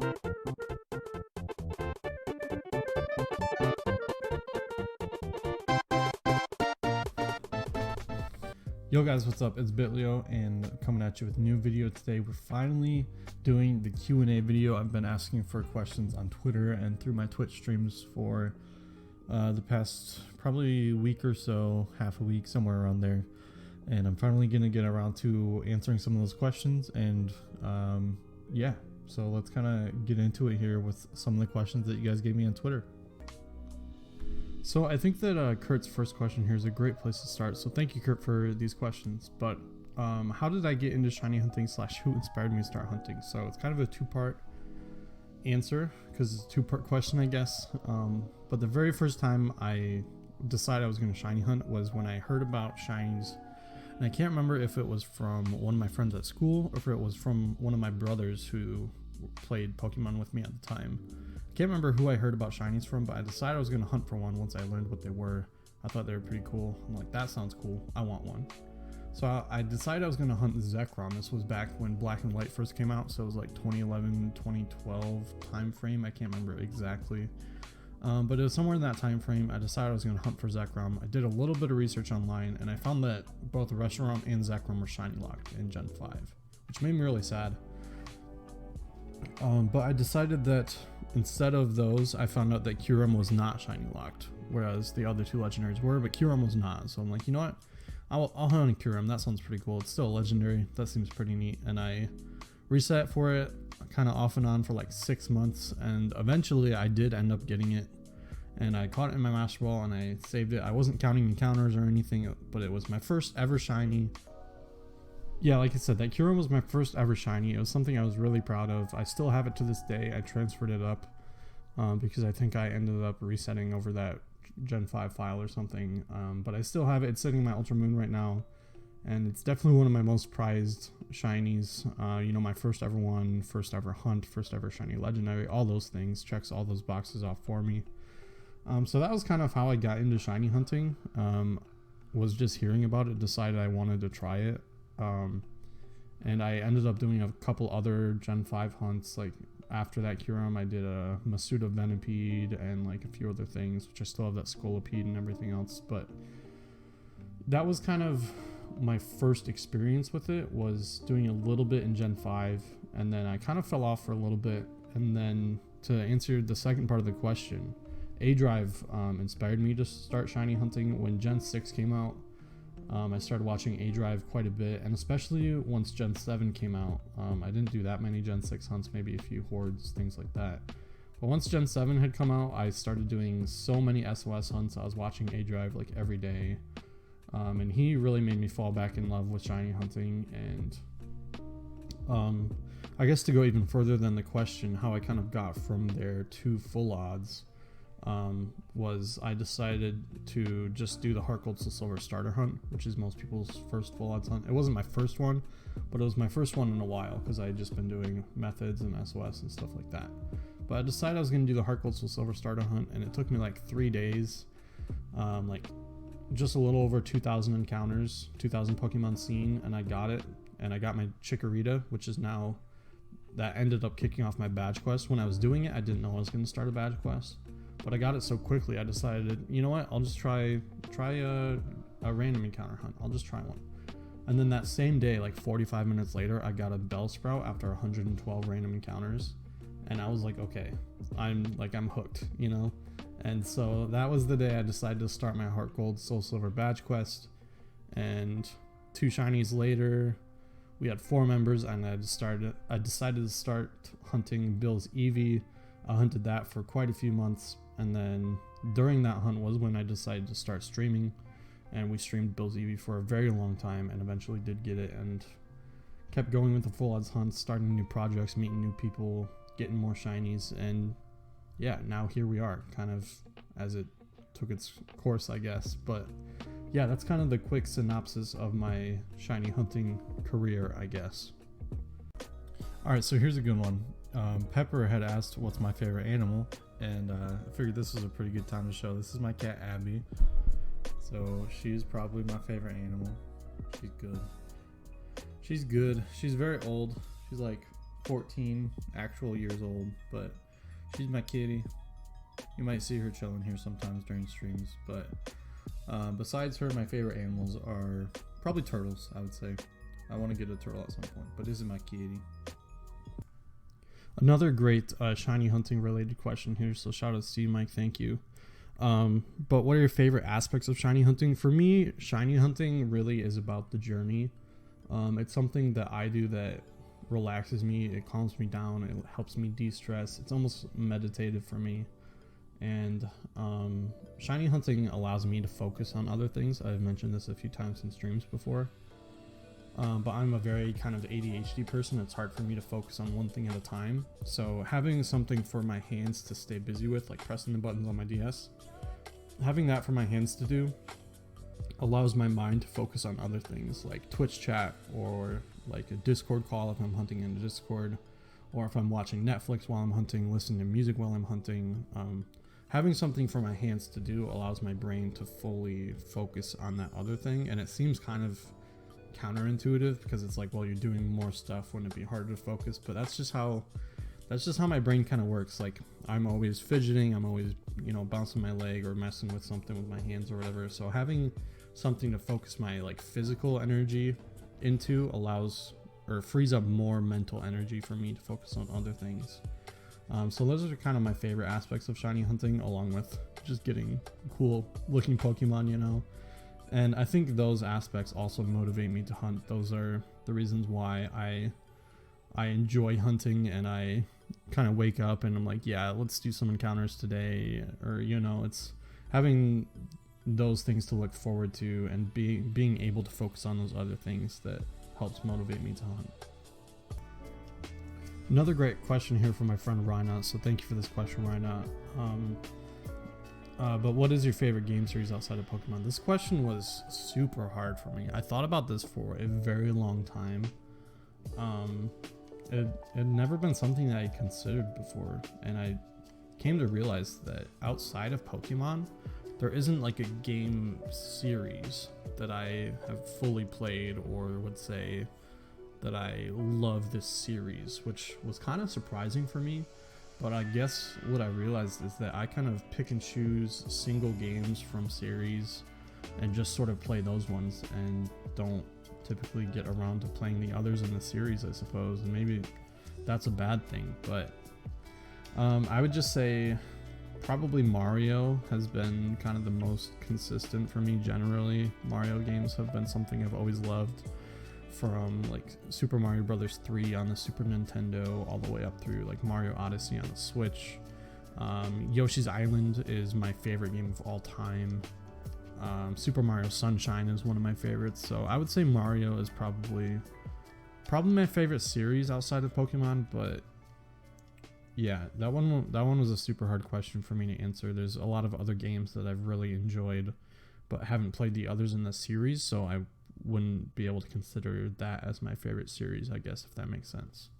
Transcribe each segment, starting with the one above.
Yo guys, what's up? It's Bitlio and coming at you with a new video today. We're finally doing the Q&A video. I've been asking for questions on Twitter and through my Twitch streams for the past probably week or so, half a week, somewhere around there. And I'm finally going to get around to answering some of those questions. And yeah, so let's kind of get into it here with some of the questions that you guys gave me on Twitter. So I think that Kurt's first question here is a great place to start. So thank you, Kurt, for these questions. But how did I get into shiny hunting / who inspired me to start hunting? So it's kind of a two-part answer because it's a two-part question, I guess. But the very first time I decided I was going to shiny hunt was when I heard about shinies. And I can't remember if it was from one of my friends at school or if it was from one of my brothers who played Pokemon with me at the time. Can't remember who I heard about shinies from, but I decided I was going to hunt for one once I learned what they were. I thought they were pretty cool. I'm like, that sounds cool. I want one. So I decided I was going to hunt the Zekrom. This was back when Black and White first came out, so it was like 2011, 2012 time frame. I can't remember exactly. But it was somewhere in that time frame. I decided I was going to hunt for Zekrom. I did a little bit of research online, and I found that both Reshiram and Zekrom were shiny locked in Gen 5, which made me really sad. But I decided that instead of those, I found out that Kyurem was not shiny locked, whereas the other two legendaries were, but Kyurem was not. So I'm like, you know what? I'll hunt a Kyurem. That sounds pretty cool. It's still a legendary. That seems pretty neat. And I reset for it kind of off and on for like 6 months. And eventually I did end up getting it. And I caught it in my Master Ball and I saved it. I wasn't counting encounters or anything, but it was my first ever shiny. Yeah, like I said, that Kyurem was my first ever shiny. It was something I was really proud of. I still have it to this day. I transferred it up because I think I ended up resetting over that Gen 5 file or something. But I still have it. It's sitting in my Ultra Moon right now. And it's definitely one of my most prized shinies. You know, my first ever one, first ever hunt, first ever shiny legendary, all those things. Checks all those boxes off for me. So that was kind of how I got into shiny hunting. Was just hearing about it, decided I wanted to try it. And I ended up doing a couple other Gen 5 hunts. Like after that Kyurem, I did a Masuda Venipede and like a few other things, which I still have that Scolipede and everything else. But that was kind of my first experience with it, was doing a little bit in Gen 5, and then I kind of fell off for a little bit. And then to answer the second part of the question, A-Drive inspired me to start shiny hunting. When Gen 6 came out, I started watching A-Drive quite a bit, and especially once Gen 7 came out. I didn't do that many Gen 6 hunts, maybe a few hordes, things like that. But once Gen 7 had come out, I started doing so many SOS hunts. I was watching A-Drive like every day. And he really made me fall back in love with shiny hunting. And I guess to go even further than the question, how I kind of got from there to full odds, was I decided to just do the Heart Gold Soul Silver starter hunt, which is most people's first full odds hunt. It wasn't my first one, but it was my first one in a while because I had just been doing methods and SOS and stuff like that. But I decided I was going to do the Heart Gold Soul Silver starter hunt, and it took me like 3 days, like just a little over 2,000 encounters, 2,000 Pokemon seen, and I got it. And I got my Chikorita, which is now, that ended up kicking off my badge quest. When I was doing it, I didn't know I was going to start a badge quest. But I got it so quickly, I decided, you know what, I'll just try a random encounter hunt. I'll just try one. And then that same day, like 45 minutes later, I got a Bellsprout after 112 random encounters. And I was like, okay, I'm hooked, you know? And so that was the day I decided to start my Heart Gold Soul Silver badge quest. And 2 shinies later, we had 4 members, and I decided to start hunting Bill's Eevee. I hunted that for quite a few months. And then during that hunt was when I decided to start streaming, and we streamed Bill's Eevee for a very long time and eventually did get it, and kept going with the full odds hunts, starting new projects, meeting new people, getting more shinies, and yeah, now here we are, kind of as it took its course, I guess. But yeah, that's kind of the quick synopsis of my shiny hunting career, I guess. Alright, so here's a good one. Pepper had asked what's my favorite animal, and I figured this was a pretty good time to show. This is my cat Abby. So she's probably my favorite animal. She's good. She's very old. She's like 14 actual years old, but she's my kitty. You might see her chilling here sometimes during streams, but besides her, my favorite animals are probably turtles, I would say. I want to get a turtle at some point, but this is my kitty. Another great shiny hunting related question here, so shout out to you, Mike, thank you. But what are your favorite aspects of shiny hunting? For me, shiny hunting really is about the journey. It's something that I do that relaxes me, it calms me down, it helps me de-stress. It's almost meditative for me. And shiny hunting allows me to focus on other things. I've mentioned this a few times in streams before. But I'm a very kind of ADHD person. It's hard for me to focus on one thing at a time. So having something for my hands to stay busy with, like pressing the buttons on my DS, having that for my hands to do allows my mind to focus on other things like Twitch chat or like a Discord call if I'm hunting in Discord, or if I'm watching Netflix while I'm hunting, listening to music while I'm hunting. Having something for my hands to do allows my brain to fully focus on that other thing. And it seems kind of counterintuitive because it's like, well, you're doing more stuff, wouldn't it be harder to focus? But that's just how my brain kind of works. Like I'm always fidgeting, I'm always, you know, bouncing my leg or messing with something with my hands or whatever. So having something to focus my like physical energy into allows or frees up more mental energy for me to focus on other things. So those are kind of my favorite aspects of shiny hunting, along with just getting cool looking Pokemon, you know. And I think those aspects also motivate me to hunt. Those are the reasons why I enjoy hunting, and I kind of wake up and I'm like, yeah, let's do some encounters today. Or, you know, it's having those things to look forward to and being able to focus on those other things that helps motivate me to hunt. Another great question here from my friend Rhina, so thank you for this question, Rhina. But what is your favorite game series outside of Pokemon? This question was super hard for me. I thought about this for a very long time. It had never been something that I considered before, and I came to realize that outside of Pokemon, there isn't like a game series that I have fully played or would say that I love this series, which was kind of surprising for me. But I guess what I realized is that I kind of pick and choose single games from series and just sort of play those ones and don't typically get around to playing the others in the series, I suppose. And maybe that's a bad thing, but I would just say probably Mario has been kind of the most consistent for me generally. Mario games have been something I've always loved, from like Super Mario Brothers 3 on the Super Nintendo all the way up through like Mario Odyssey on the Switch. Yoshi's Island is my favorite game of all time. Super Mario Sunshine is one of my favorites. So I would say Mario is probably my favorite series outside of Pokemon, but yeah, that one was a super hard question for me to answer. There's a lot of other games that I've really enjoyed but haven't played the others in the series, so I wouldn't be able to consider that as my favorite series, I guess, if that makes sense.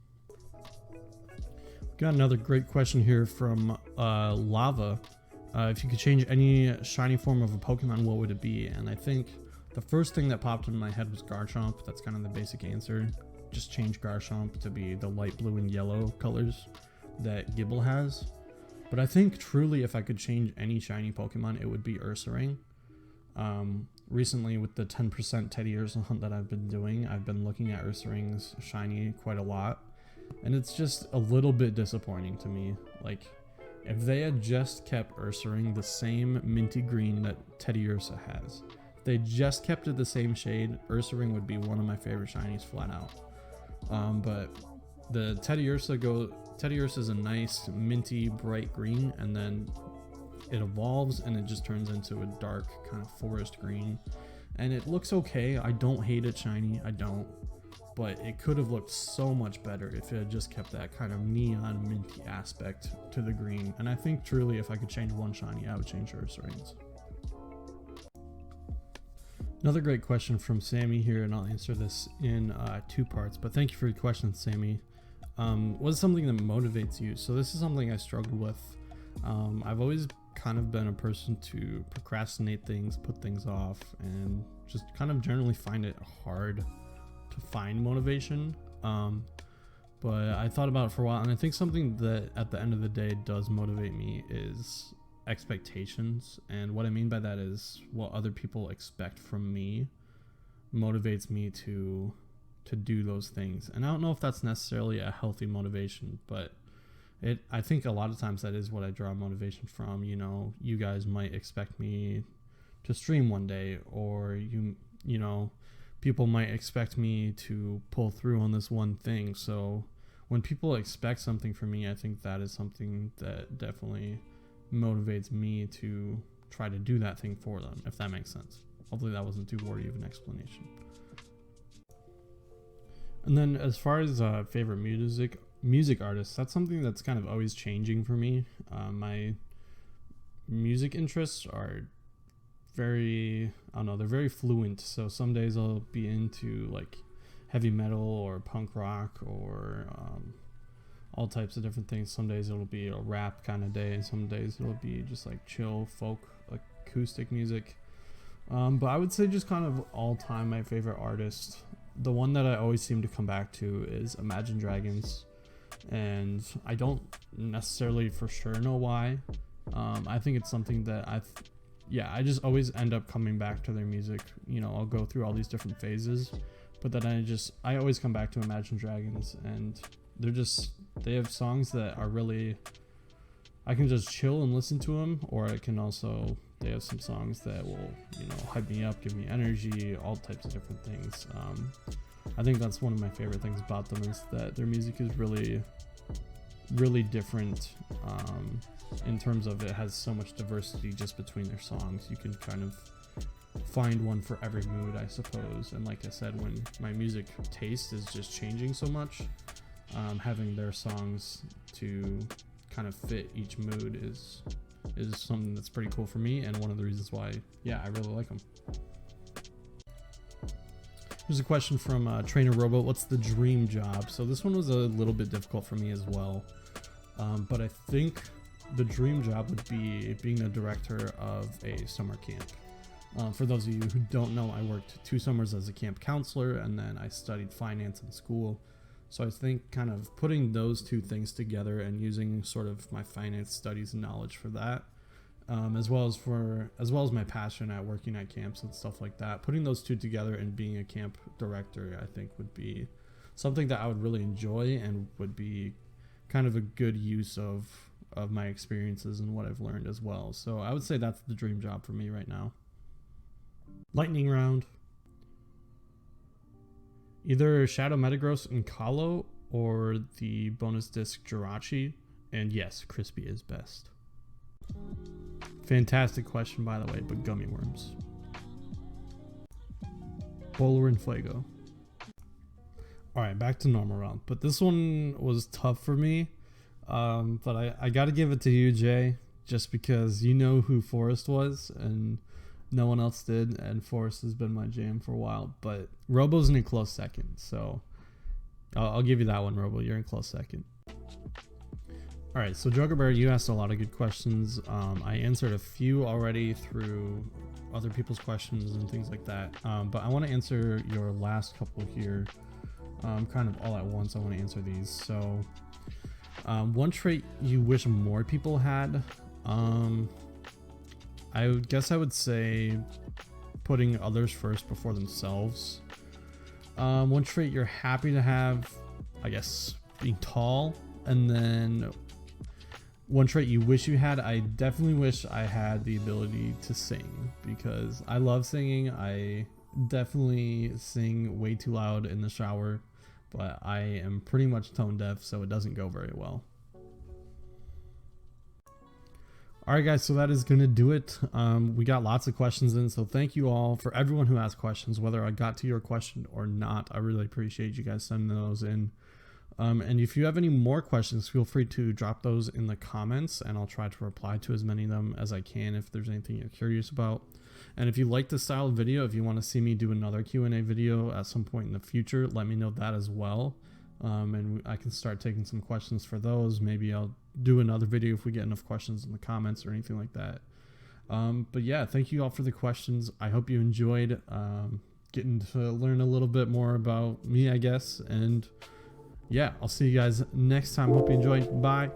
Got another great question here from Lava. If you could change any shiny form of a Pokemon, what would it be? And I think the first thing that popped into my head was Garchomp. That's kind of the basic answer. Just change Garchomp to be the light blue and yellow colors that Gible has. But I think truly if I could change any shiny Pokemon, it would be Ursaring. Recently with the 10% Teddiursa hunt that I've been doing, I've been looking at Ursaring's shiny quite a lot, and it's just a little bit disappointing to me. Like, if they had just kept Ursaring the same minty green that Teddiursa has, if they just kept it the same shade, Ursaring would be one of my favorite shinies flat out. But the Teddiursa is a nice minty bright green, and then it evolves and it just turns into a dark kind of forest green, and it looks okay. I don't hate it shiny, I don't, but it could have looked so much better if it had just kept that kind of neon minty aspect to the green. And I think truly if I could change one shiny, I would change Ursaring's. Another great question from Sammy here, and I'll answer this in two parts, but thank you for your question, Sammy. What is something that motivates you? So this is something I struggle with. I've always kind of been a person to procrastinate things, put things off, and just kind of generally find it hard to find motivation. But I thought about it for a while, and I think something that at the end of the day does motivate me is expectations. And what I mean by that is what other people expect from me motivates me to do those things. And I don't know if that's necessarily a healthy motivation, but I think a lot of times that is what I draw motivation from. You know, you guys might expect me to stream one day, or you know, people might expect me to pull through on this one thing. So when people expect something from me, I think that is something that definitely motivates me to try to do that thing for them, if that makes sense. Hopefully that wasn't too wordy of an explanation. And then as far as favorite music artists, that's something that's kind of always changing for me. My music interests are very, I don't know, they're very fluent. So some days I'll be into like heavy metal or punk rock or all types of different things. Some days it'll be a rap kind of day, and some days it'll be just like chill folk acoustic music. But I would say just kind of all time my favorite artist, the one that I always seem to come back to is Imagine Dragons. And I don't necessarily for sure know why. I think it's something that I just always end up coming back to their music. You know, I'll go through all these different phases, but then I always come back to Imagine Dragons, and they have songs that are really, I can just chill and listen to them, or they have some songs that will, you know, hype me up, give me energy, all types of different things. I think that's one of my favorite things about them, is that their music is really, really different. In terms of it has so much diversity just between their songs. You can kind of find one for every mood, I suppose. And like I said, when my music taste is just changing so much, having their songs to kind of fit each mood is something that's pretty cool for me, and one of the reasons why, I really like them. There's a question from Trainer Robot. What's the dream job? So this one was a little bit difficult for me as well, but I think the dream job would be being a director of a summer camp. For those of you who don't know, I worked 2 summers as a camp counselor, and then I studied finance in school. So I think kind of putting those 2 things together and using sort of my finance studies and knowledge for that, as well as my passion at working at camps and stuff like that, putting those 2 together and being a camp director, I think would be something that I would really enjoy and would be kind of a good use of my experiences and what I've learned as well. So I would say that's the dream job for me right now. Lightning round. Either Shadow Metagross and Kalo or the bonus disc Jirachi. And yes, crispy is best. Fantastic question, by the way, but gummy worms. Bowler and Fuego. Alright, back to normal round. But this one was tough for me. But I gotta give it to you, Jay, just because you know who Forrest was and no one else did, and Forrest has been my jam for a while. But Robo's in a close second, so I'll give you that one, Robo. You're in close second. Alright, so Juggerbear, you asked a lot of good questions. I answered a few already through other people's questions and things like that. But I want to answer your last couple here kind of all at once. I want to answer these. So one trait you wish more people had, I guess I would say putting others first before themselves. One trait you're happy to have, I guess, being tall. And then one trait you wish you had, I definitely wish I had the ability to sing, because I love singing. I definitely sing way too loud in the shower, but I am pretty much tone deaf, so it doesn't go very well. Alright guys, so that is going to do it. We got lots of questions in, so thank you all for everyone who asked questions, whether I got to your question or not. I really appreciate you guys sending those in. And if you have any more questions, feel free to drop those in the comments, and I'll try to reply to as many of them as I can if there's anything you're curious about. And if you like this style of video, if you want to see me do another Q&A video at some point in the future, let me know that as well. And I can start taking some questions for those. Maybe I'll do another video if we get enough questions in the comments or anything like that. But yeah, thank you all for the questions. I hope you enjoyed getting to learn a little bit more about me, I guess. And yeah, I'll see you guys next time. Hope you enjoyed. Bye.